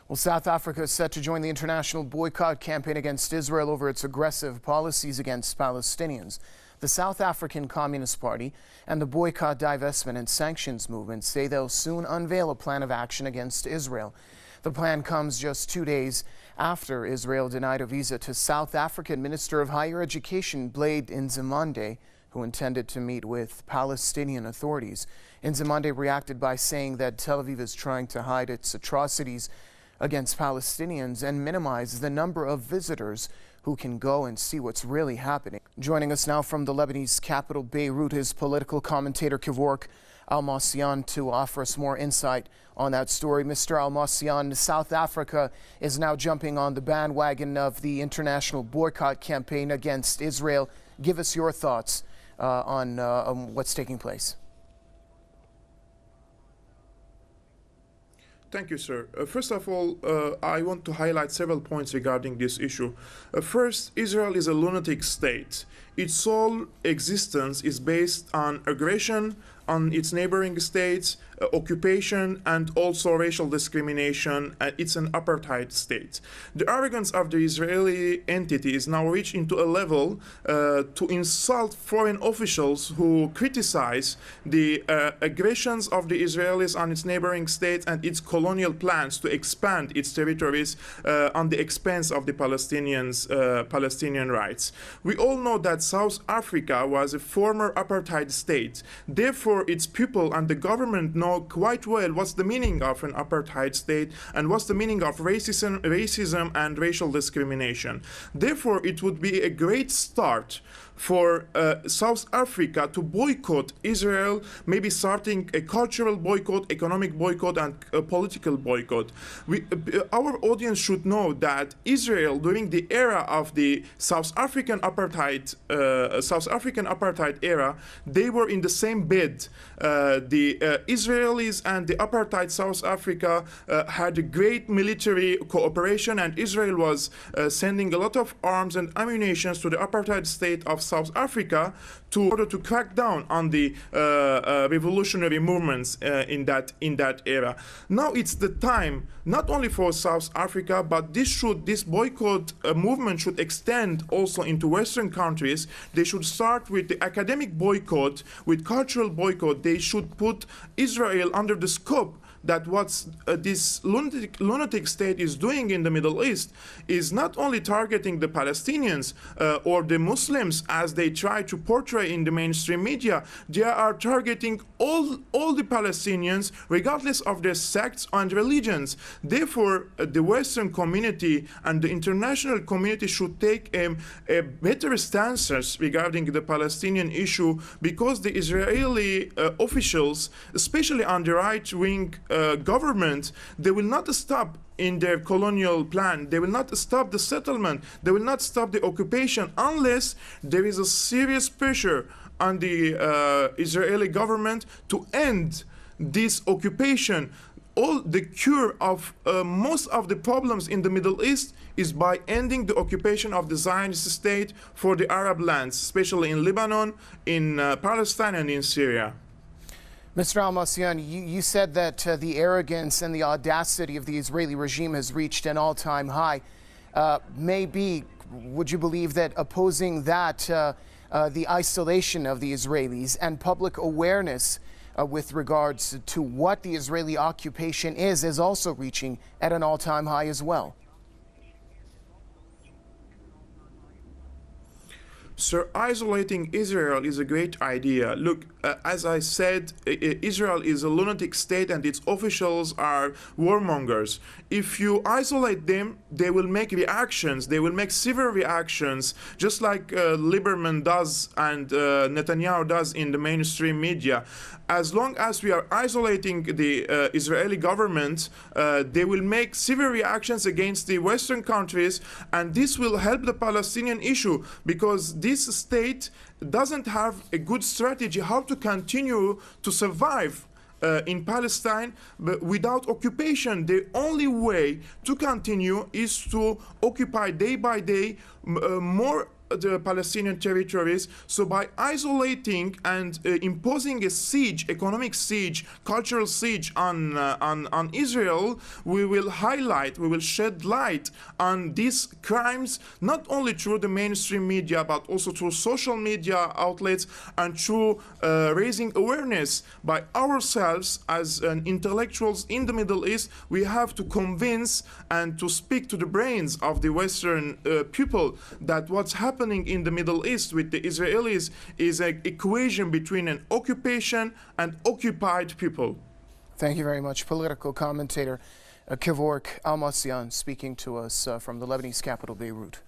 Well, South Africa is set to join the international boycott campaign against Israel over its aggressive policies against Palestinians. The South African Communist Party and the Boycott, Divestment and Sanctions movement say they'll soon unveil a plan of action against Israel. The plan comes just 2 days after Israel denied a visa to South African Minister of Higher Education Blade Nzimande, who intended to meet with Palestinian authorities. Nzimande reacted by saying that Tel Aviv is trying to hide its atrocities against Palestinians and minimize the number of visitors who can go and see what's really happening. Joining us now from the Lebanese capital, Beirut, is political commentator Kevork Almasian to offer us more insight on that story. Mr. Almasian, South Africa is now jumping on the bandwagon of the international boycott campaign against Israel. Give us your thoughts on what's taking place. Thank you, sir. First of all, I want to highlight several points regarding this issue. First, Israel is a lunatic state. Its sole existence is based on aggression on its neighboring states, occupation, and also racial discrimination. It's an apartheid state. The arrogance of the Israeli entity is now reaching to a level to insult foreign officials who criticize the aggressions of the Israelis on its neighboring states and its colonial plans to expand its territories on the expense of the Palestinian rights. We all know that South Africa was a former apartheid state. Therefore, its people and the government know quite well what's the meaning of an apartheid state and what's the meaning of racism and racial discrimination. Therefore, it would be a great start for South Africa to boycott Israel, maybe starting a cultural boycott, economic boycott, and a political boycott. Our audience should know that Israel, during the era of the South African apartheid era, they were in the same bed. The Israelis and the apartheid South Africa had a great military cooperation, and Israel was sending a lot of arms and ammunition to the apartheid state of South Africa in order to crack down on the revolutionary movements in that era. Now it's the time not only for South Africa, but this boycott movement should extend also into Western countries. They should start with the academic boycott, with cultural boycott. They should put Israel under the scope that what this lunatic state is doing in the Middle East is not only targeting the Palestinians or the Muslims as they try to portray in the mainstream media. They are targeting all the Palestinians regardless of their sects and religions. Therefore, the Western community and the international community should take a better stances regarding the Palestinian issue, because the Israeli officials, especially on the right-wing government, they will not stop in their colonial plan. They will not stop the settlement. They will not stop the occupation unless there is a serious pressure on the Israeli government to end this occupation. All the cure of most of the problems in the Middle East is by ending the occupation of the Zionist state for the Arab lands, especially in Lebanon, in Palestine, and in Syria. Mr. Almasian, you said that the arrogance and the audacity of the Israeli regime has reached an all-time high. Maybe, would you believe that opposing that, the isolation of the Israelis and public awareness with regards to what the Israeli occupation is also reaching at an all-time high as well? Sir, isolating Israel is a great idea. Look, as I said, Israel is a lunatic state and its officials are warmongers. If you isolate them, they will make reactions. They will make severe reactions, just like Lieberman does and Netanyahu does in the mainstream media. As long as we are isolating the Israeli government, they will make severe reactions against the Western countries, and this will help the Palestinian issue, because this state doesn't have a good strategy how to continue to survive in Palestine but without occupation. The only way to continue is to occupy day by day more the Palestinian territories. So by isolating and imposing a siege, economic siege, cultural siege on Israel, we will shed light on these crimes, not only through the mainstream media, but also through social media outlets, and through raising awareness by ourselves as intellectuals in the Middle East. We have to convince and to speak to the brains of the Western people that what's happening in the Middle East with the Israelis is an equation between an occupation and occupied people. Thank you very much. Political commentator Kevork Almasyan speaking to us from the Lebanese capital, Beirut.